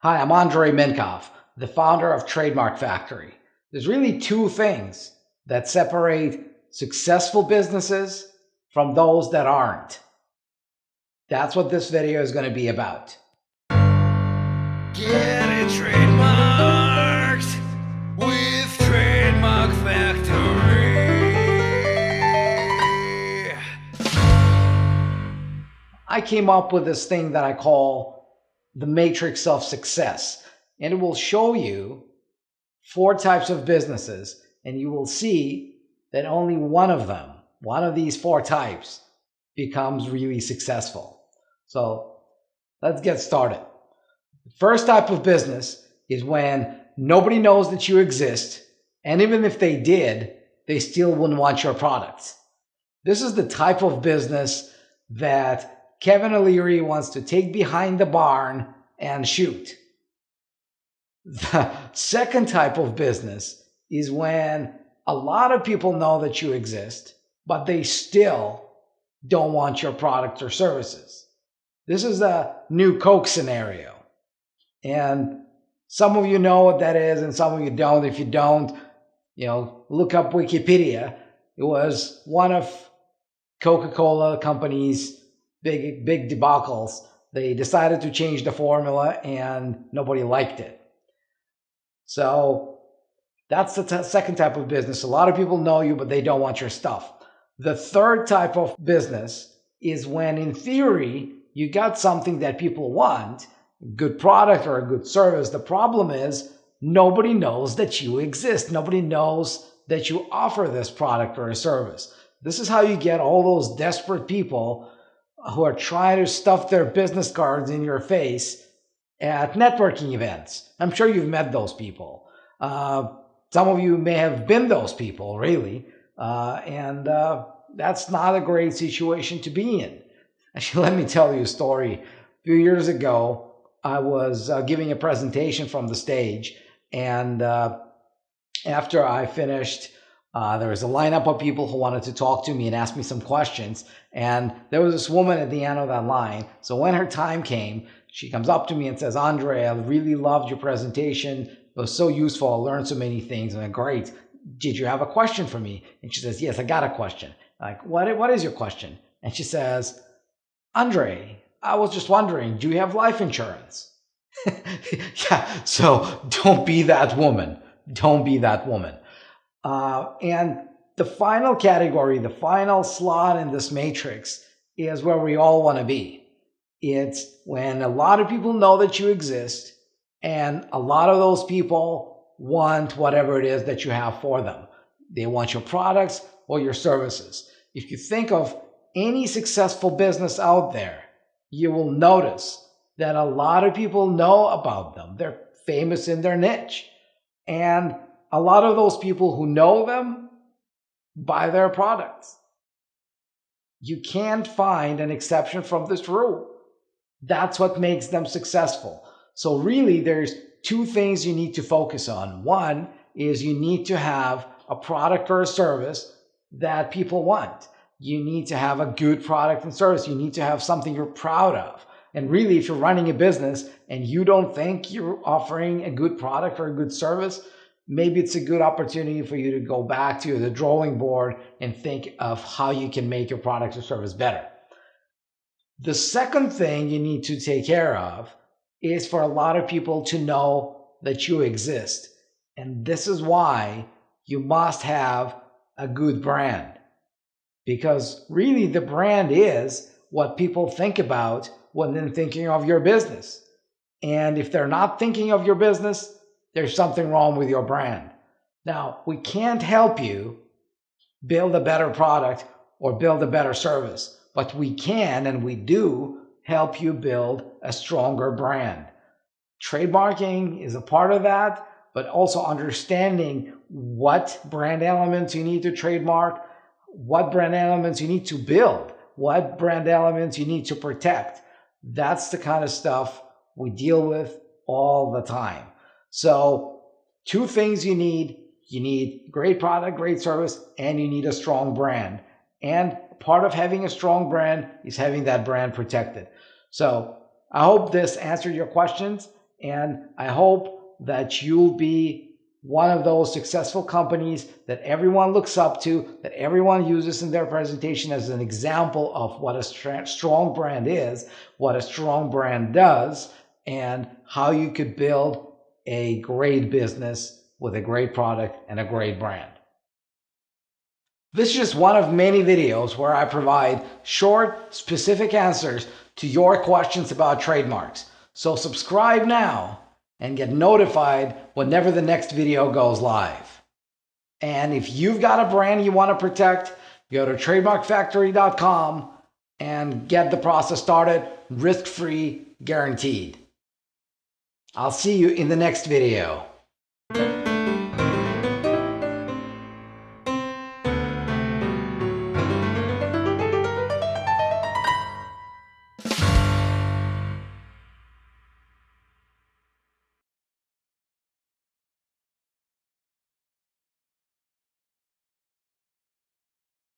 Hi, I'm Andrei Minkov, the founder of Trademark Factory. There's really two things that separate successful businesses from those that aren't. That's what this video is going to be about. Get it trademarked with Trademark Factory. I came up with this thing that I call the matrix of success, and it will show you 4 types of businesses, and you will see that only one of these 4 types, becomes really successful. So let's get started. The first type of business is when nobody knows that you exist, and even if they did, they still wouldn't want your products. This is the type of business that Kevin O'Leary wants to take behind the barn and shoot. The second type of business is when a lot of people know that you exist, but they still don't want your product or services. This is a new Coke scenario. And some of you know what that is, and some of you don't. If you don't, look up Wikipedia. It was one of Coca-Cola company's big debacles. They decided to change the formula and nobody liked it. So that's the second type of business. A lot of people know you, but they don't want your stuff. The third type of business is when, in theory, you got something that people want, a good product or a good service. The problem is nobody knows that you exist. Nobody knows that you offer this product or a service. This is how you get all those desperate people who are trying to stuff their business cards in your face at networking events. I'm sure you've met those people. Some of you may have been those people, really. And that's not a great situation to be in. Actually, let me tell you a story. A few years ago, I was giving a presentation from the stage, and after I finished, there was a lineup of people who wanted to talk to me and ask me some questions. And there was this woman at the end of that line. So when her time came, she comes up to me and says, "Andre, I really loved your presentation. It was so useful. I learned so many things." And I'm like, "Great. Did you have a question for me?" And she says, "Yes, I got a question." I'm like, what is your question? And she says, "Andre, I was just wondering, do you have life insurance?" Yeah, so don't be that woman. Don't be that woman. And the final category, the final slot in this matrix, is where we all want to be. It's when a lot of people know that you exist, and a lot of those people want whatever it is that you have for them. They want your products or your services. If you think of any successful business out there, you will notice that a lot of people know about them. They're famous in their niche. And a lot of those people who know them buy their products. You can't find an exception from this rule. That's what makes them successful. So really, there's 2 things you need to focus on. One is you need to have a product or a service that people want. You need to have a good product and service. You need to have something you're proud of. And really, if you're running a business and you don't think you're offering a good product or a good service, maybe it's a good opportunity for you to go back to the drawing board and think of how you can make your product or service better. The second thing you need to take care of is for a lot of people to know that you exist. And this is why you must have a good brand. Because really, the brand is what people think about when they're thinking of your business. And if they're not thinking of your business, there's something wrong with your brand. Now, we can't help you build a better product or build a better service, but we can, and we do, help you build a stronger brand. Trademarking is a part of that, but also understanding what brand elements you need to trademark, what brand elements you need to build, what brand elements you need to protect. That's the kind of stuff we deal with all the time. So 2 things you need. You need great product, great service, and you need a strong brand. And part of having a strong brand is having that brand protected. So I hope this answered your questions. And I hope that you'll be one of those successful companies that everyone looks up to, that everyone uses in their presentation as an example of what a strong brand is, what a strong brand does, and how you could build a great business with a great product and a great brand. This is just one of many videos where I provide short, specific answers to your questions about trademarks. So subscribe now and get notified whenever the next video goes live. And if you've got a brand you want to protect, go to trademarkfactory.com and get the process started, risk-free, guaranteed. I'll see you in the next video.